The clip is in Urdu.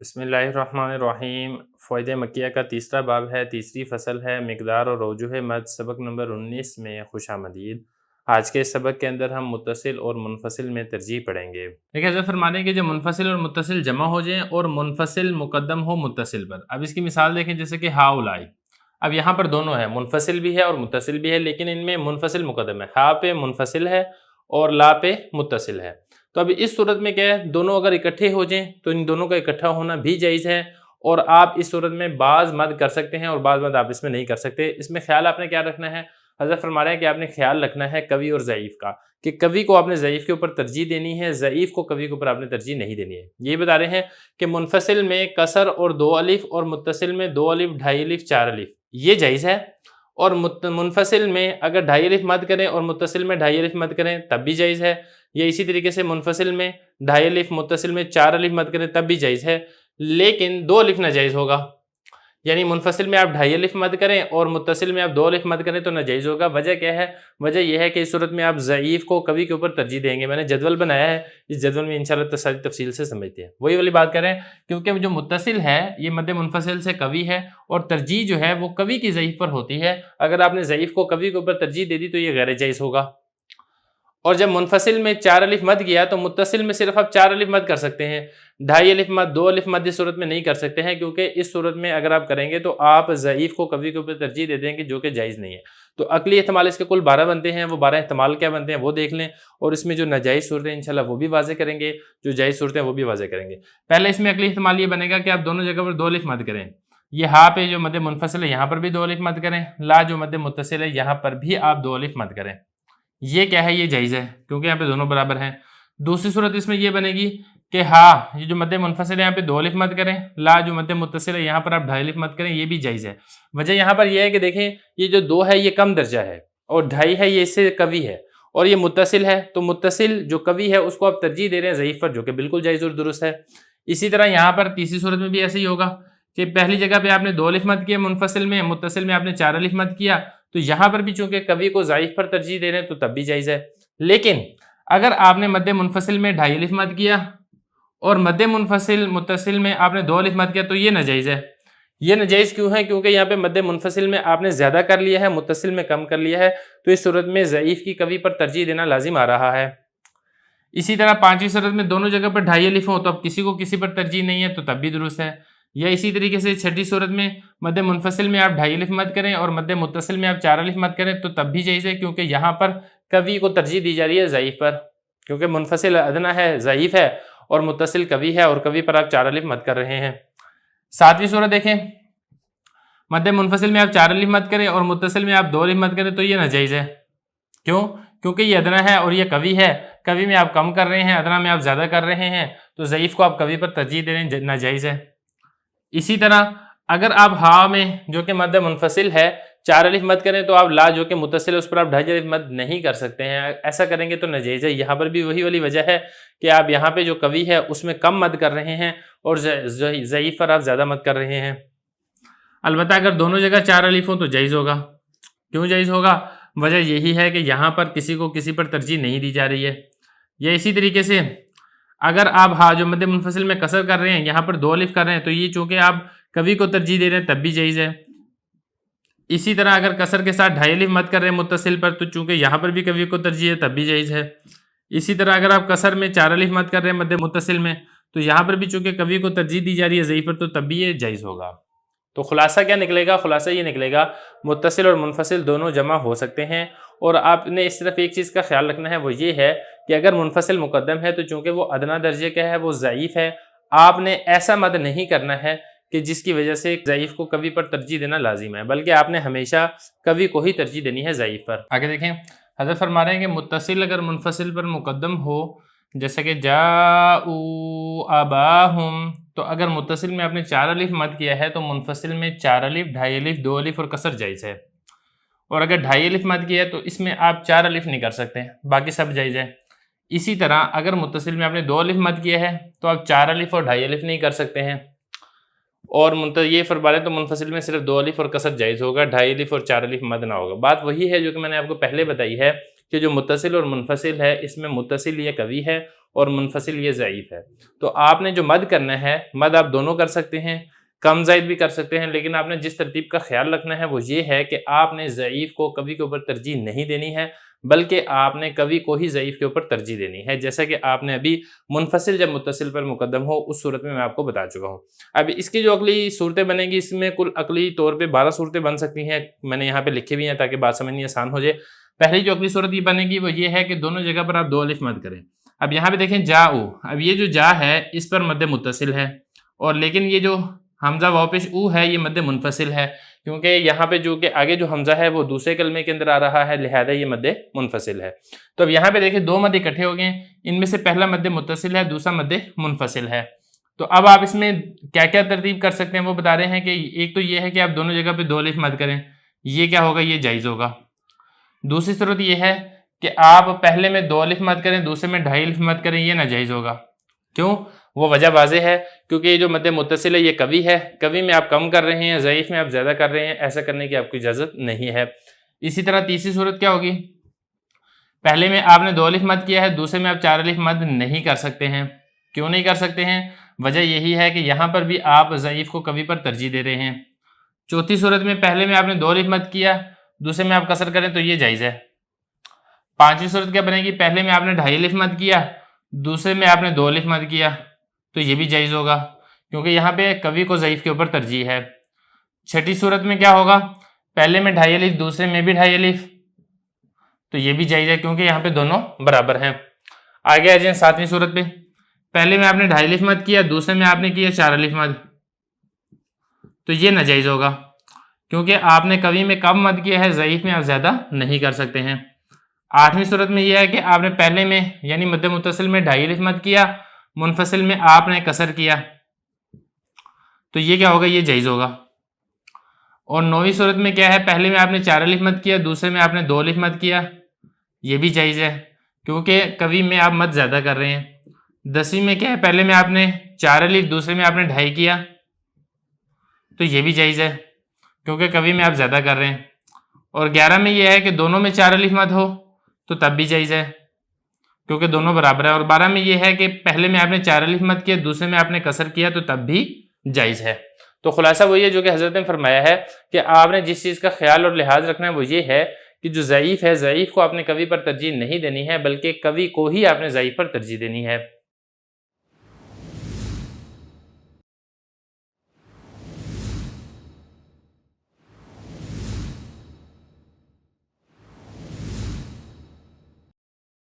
بسم اللہ الرحمن الرحیم۔ فوائد مکیہ کا تیسرا باب ہے، تیسری فصل ہے، مقدار اور اوجہ مد، سبق نمبر 19 میں خوش آمدید۔ آج کے سبق کے اندر ہم متصل اور منفصل میں ترجیح پڑھیں گے۔ دیکھیں حضرت فرمانے کہ جو منفصل اور متصل جمع ہو جائیں اور منفصل مقدم ہو متصل پر۔ اب اس کی مثال دیکھیں، جیسے کہ ہا اولائی، اب یہاں پر دونوں ہے، منفصل بھی ہے اور متصل بھی ہے، لیکن ان میں منفصل مقدم ہے، ہا پہ منفصل ہے اور لا پہ متصل ہے۔ تو اب اس صورت میں کیا ہے، دونوں اگر اکٹھے ہو جائیں تو ان دونوں کا اکٹھا ہونا بھی جائز ہے، اور آپ اس صورت میں بعض مد کر سکتے ہیں اور بعض مد آپ اس میں نہیں کر سکتے۔ اس میں خیال آپ نے کیا رکھنا ہے، حضرت فرما رہے ہیں کہ آپ نے خیال رکھنا ہے قوی اور ضعیف کا، کہ قوی کو آپ نے ضعیف کے اوپر ترجیح دینی ہے، ضعیف کو قوی کے اوپر آپ نے ترجیح نہیں دینی ہے۔ یہ بتا رہے ہیں کہ منفصل میں کسر اور 2 الف، اور متصل میں 2 الف، 2.5 الف، 4 الف، یہ جائز ہے۔ اور منفصل میں اگر 2.5 الف مد کریں اور متصل میں 2.5 الف مد کریں تب بھی جائز ہے، یا اسی طریقے سے منفصل میں 2.5 الف، متصل میں 4 الف مد کریں تب بھی جائز ہے، لیکن 2 الف ناجائز ہوگا۔ یعنی منفصل میں آپ 2.5 الف مد کریں اور متصل میں آپ 2 الف مد کریں تو ناجائز ہوگا۔ وجہ کیا ہے؟ وجہ یہ ہے کہ اس صورت میں آپ ضعیف کو قوی کے اوپر ترجیح دیں گے۔ میں نے جدول بنایا ہے، اس جدول میں انشاءاللہ ساری تفصیل سے سمجھتے ہیں۔ وہی والی بات کریں، کیونکہ جو متصل ہے یہ مد منفصل سے قوی ہے، اور ترجیح جو ہے وہ قوی کی ضعیف پر ہوتی ہے۔ اگر آپ نے ضعیف کو قوی کے اوپر ترجیح دے دی تو یہ غیر جائز ہوگا۔ اور جب منفصل میں 4 الف مد کیا تو متصل میں صرف آپ 4 الف مد کر سکتے ہیں، 2.5 الف مد، 2 الف مد اس صورت میں نہیں کر سکتے ہیں، کیونکہ اس صورت میں اگر آپ کریں گے تو آپ ضعیف کو قوی کے اوپر ترجیح دے دیں گے، جو کہ جائز نہیں ہے۔ تو عقلی احتمال اس کے کل 12 بنتے ہیں، وہ 12 احتمال کیا بنتے ہیں وہ دیکھ لیں، اور اس میں جو ناجائز صورتیں انشاءاللہ وہ بھی واضح کریں گے، جو جائز صورتیں وہ بھی واضح کریں گے۔ پہلے اس میں عقلی احتمال یہ بنے گا کہ آپ دونوں جگہ پر 2 الف مد کریں، یہ ہا پہ جو مد منفصل ہے یہاں پر بھی 2 الف مد کریں، لا جو مد متصل ہے یہاں پر بھی آپ 2 الف مد کریں۔ یہ کیا ہے؟ یہ جائز ہے، کیونکہ یہاں پہ دونوں برابر ہیں۔ دوسری صورت اس میں یہ بنے گی کہ ہاں یہ جو مد منفصل ہے یہاں پہ 2 الف مد کریں، لا جو مد متصل ہے یہاں پر آپ 2.5 الف مد کریں، یہ بھی جائز ہے۔ وجہ یہاں پر یہ ہے کہ دیکھیں یہ جو 2 ہے یہ کم درجہ ہے، اور 2.5 ہے یہ اس سے قوی ہے، اور یہ متصل ہے، تو متصل جو قوی ہے اس کو آپ ترجیح دے رہے ہیں ضعیف پر، جو کہ بالکل جائز اور درست ہے۔ اسی طرح یہاں پر تیسری صورت میں بھی ایسے ہی ہوگا کہ پہلی جگہ پہ آپ نے 2 الف مد کیا منفصل میں، متصل میں آپ نے 4 الف مد کیا، تو یہاں پر بھی چونکہ قوی کو ضعیف پر ترجیح دے رہے ہیں تو تب بھی جائز ہے۔ لیکن اگر آپ نے مد منفصل میں 2.5 الف مد کیا اور مد منفصل متصل میں آپ نے 2 الف مد کیا تو یہ ناجائز ہے۔ یہ ناجائز کیوں ہے؟ کیونکہ یہاں پہ مد منفصل میں آپ نے زیادہ کر لیا ہے، متصل میں کم کر لیا ہے، تو اس صورت میں ضعیف کی قوی پر ترجیح دینا لازم آ رہا ہے۔ اسی طرح پانچویں صورت میں دونوں جگہ پر 2.5 الف ہوں تو اب کسی کو کسی پر ترجیح نہیں ہے تو تب بھی درست ہے۔ یا اسی طریقے سے چھٹی صورت میں مد منفصل میں آپ 2.5 الف مد کریں اور مد متصل میں آپ 4 الف مد کریں تو تب بھی جائز ہے، کیونکہ یہاں پر قوی کو ترجیح دی جا رہی ہے ضعیف پر، کیونکہ منفصل ادنا ہے، ضعیف ہے، اور متصل قوی ہے، اور قوی پر آپ 4 الف مد کر رہے ہیں۔ ساتویں صورت دیکھیں، مد منفصل میں آپ 4 الف مد کریں اور متصل میں آپ 2 الف مد کریں تو یہ ناجائز ہے۔ کیوں؟ کیونکہ یہ ادنا ہے اور یہ قوی ہے، قوی میں آپ کم کر رہے ہیں، ادنا میں آپ زیادہ کر رہے ہیں، تو ضعیف کو آپ قوی پر ترجیح دے رہے ہیں، ناجائز ہے۔ اسی طرح اگر آپ ہا میں جو کہ مد منفصل ہے 4 الف مد کریں تو آپ لا جو کہ متصل ہے اس پر آپ 2.5 الف مد نہیں کر سکتے ہیں، ایسا کریں گے تو ناجائز ہے۔ یہاں پر بھی وہی والی وجہ ہے کہ آپ یہاں پہ جو قوی ہے اس میں کم مد کر رہے ہیں اور ضعیف پر آپ زیادہ مد کر رہے ہیں۔ البتہ اگر دونوں جگہ 4 الف ہوں تو جائز ہوگا۔ کیوں جائز ہوگا؟ وجہ یہی ہے کہ یہاں پر کسی کو کسی پر ترجیح نہیں دی جا رہی ہے۔ یا اسی طریقے سے اگر آپ ہا جو مد منفصل میں کسر کر رہے ہیں یہاں پر 2 الف کر رہے ہیں تو یہ چونکہ آپ قوی کو ترجیح دے رہے ہیں تب بھی جائز ہے۔ اسی طرح اگر کسر کے ساتھ 2.5 الف مد کر رہے ہیں متصل پر تو چونکہ یہاں پر بھی قوی کو ترجیح ہے تب بھی جائز ہے۔ اسی طرح اگر آپ کسر میں 4 الف مد کر رہے ہیں مد متصل میں تو یہاں پر بھی چونکہ قوی کو ترجیح دی جا رہی ہے ضعیف پر تو تب بھی یہ جائز ہوگا۔ تو خلاصہ کیا نکلے گا؟ خلاصہ یہ نکلے گا متصل اور منفصل دونوں جمع ہو سکتے ہیں، اور آپ نے اس طرف ایک چیز کا خیال رکھنا ہے، وہ یہ ہے کہ اگر منفصل مقدم ہے تو چونکہ وہ ادنا درجے کا ہے، وہ ضعیف ہے، آپ نے ایسا مد نہیں کرنا ہے کہ جس کی وجہ سے ضعیف کو قوی پر ترجیح دینا لازم ہے، بلکہ آپ نے ہمیشہ قوی کو ہی ترجیح دینی ہے ضعیف پر۔ آگے دیکھیں، حضرت فرما رہے ہیں کہ متصل اگر منفصل پر مقدم ہو، جیسے کہ جاؤ اباہم، تو اگر متصل میں آپ نے 4 الف مد کیا ہے تو منفصل میں 4 الف، 2.5 الف، 2 الف اور کسر جائز ہے، اور اگر 2.5 الف مد کیا ہے تو اس میں آپ 4 الف نہیں کر سکتے، باقی سب جائز ہے۔ اسی طرح اگر متصل میں آپ نے 2 الف مد کیا ہے تو آپ 4 الف اور 2.5 الف نہیں کر سکتے ہیں، اور یہ فرما رہے تو منفصل میں صرف 2 الف اور کسر جائز ہوگا، 2.5 الف اور 4 الف مد نہ ہوگا۔ بات وہی ہے جو کہ میں نے آپ کو پہلے بتائی ہے کہ جو متصل اور منفصل ہے اس میں متصل یہ قوی ہے اور منفصل یہ ضعیف ہے۔ تو آپ نے جو مد کرنا ہے، مد آپ دونوں کر سکتے ہیں، کم زائد بھی کر سکتے ہیں، لیکن آپ نے جس ترتیب کا خیال رکھنا ہے وہ یہ ہے کہ آپ نے ضعیف کو قوی کے اوپر ترجیح نہیں دینی ہے، بلکہ آپ نے قوی کو ہی ضعیف کے اوپر ترجیح دینی ہے، جیسا کہ آپ نے ابھی منفصل جب متصل پر مقدم ہو اس صورت میں آپ کو بتا چکا ہوں۔ اب اس کی جو عقلی صورتیں بنیں گی، اس میں کل عقلی طور پہ 12 صورتیں بن سکتی ہیں، میں نے یہاں پہ لکھی ہوئی ہیں تاکہ بات سمجھنی آسان ہو جائے۔ پہلی جو عقلی صورت یہ بنے گی وہ یہ ہے کہ دونوں جگہ پر آپ 2 الف مد کریں۔ اب یہاں پہ دیکھیں جا او، اب یہ جو جا ہے اس پر مد متصل ہے، اور لیکن یہ جو حمزہ واو پیش او ہے یہ مد منفصل ہے، کیونکہ یہاں پہ جو کہ آگے جو حمزہ ہے وہ دوسرے کلمے کے اندر آ رہا ہے، لہذا یہ مد منفصل ہے۔ تو اب یہاں پہ دیکھیں 2 مد اکٹھے ہو گئے، ان میں سے پہلا مد متصل ہے، دوسرا مد منفصل ہے۔ تو اب آپ اس میں کیا کیا ترتیب کر سکتے ہیں وہ بتا رہے ہیں کہ ایک تو یہ ہے کہ آپ دونوں جگہ پہ 2 الف مد کریں، یہ کیا ہوگا، یہ جائز ہوگا۔ دوسری صورت یہ ہے کہ آپ پہلے میں 2 الف مد کریں، دوسرے میں 2.5 الف مد کریں، یہ ناجائز ہوگا۔ کیوں؟ وہ وجہ واضح ہے، کیونکہ یہ جو مد متصل ہے یہ قوی ہے، قوی میں آپ کم کر رہے ہیں، ضعیف میں آپ زیادہ کر رہے ہیں، ایسا کرنے کی آپ کو اجازت نہیں ہے۔ اسی طرح تیسری صورت کیا ہوگی، پہلے میں آپ نے 2 الف مد کیا ہے، دوسرے میں آپ 4 الف مد نہیں کر سکتے ہیں۔ کیوں نہیں کر سکتے ہیں؟ وجہ یہی ہے کہ یہاں پر بھی آپ ضعیف کو قوی پر ترجیح دے رہے ہیں۔ چوتھی صورت میں پہلے میں آپ نے 2 الف مد کیا، دوسرے میں آپ کسر کریں تو یہ جائز ہے۔ پانچویں صورت کیا بنے گی، پہلے میں آپ نے 2.5 الف مد کیا، دوسرے میں آپ نے 2 الف مد کیا، تو یہ بھی جائز ہوگا، کیونکہ یہاں پہ قوی کو ضعیف کے اوپر ترجیح ہے۔ چھٹی صورت میں کیا ہوگا، پہلے میں 2.5 الف، دوسرے میں بھی 2.5 الف، تو یہ بھی جائز ہے کیونکہ یہاں پہ دونوں برابر ہیں۔ آگے آ جائیں 7ویں صورت پہ، پہلے میں آپ نے 2.5 الف مد کیا، دوسرے میں آپ نے کیا 4 الف مد، تو یہ ناجائز ہوگا کیونکہ آپ نے قوی میں کم مد کیا ہے، ضعیف میں آپ زیادہ نہیں کر سکتے ہیں۔ 8ویں صورت میں یہ ہے کہ آپ نے پہلے میں یعنی مد متصل میں 2.5 الف مد کیا، منفصل میں آپ نے کسر کیا، تو یہ کیا ہوگا، یہ جائز ہوگا۔ اور 9ویں صورت میں کیا ہے، پہلے میں آپ نے 4 الف مد کیا، دوسرے میں آپ نے 2 الف مد کیا، یہ بھی جائز ہے کیونکہ قوی میں آپ مد زیادہ کر رہے ہیں۔ 10ویں میں کیا ہے، پہلے میں آپ نے 4 الف، دوسرے میں آپ نے 2.5 کیا، تو یہ بھی جائز ہے کیونکہ قوی میں آپ زیادہ کر رہے ہیں۔ اور 11 میں یہ ہے کہ دونوں میں 4 الف مد ہو تو تب بھی جائز ہے کیونکہ دونوں برابر ہے۔ اور 12 میں یہ ہے کہ پہلے میں آپ نے 4 الف مد کیا، دوسرے میں آپ نے کسر کیا، تو تب بھی جائز ہے۔ تو خلاصہ وہی ہے جو کہ حضرت نے فرمایا ہے کہ آپ نے جس چیز کا خیال اور لحاظ رکھنا ہے وہ یہ ہے کہ جو ضعیف ہے، ضعیف کو آپ نے قوی پر ترجیح نہیں دینی ہے، بلکہ قوی کو ہی آپ نے ضعیف پر ترجیح دینی ہے۔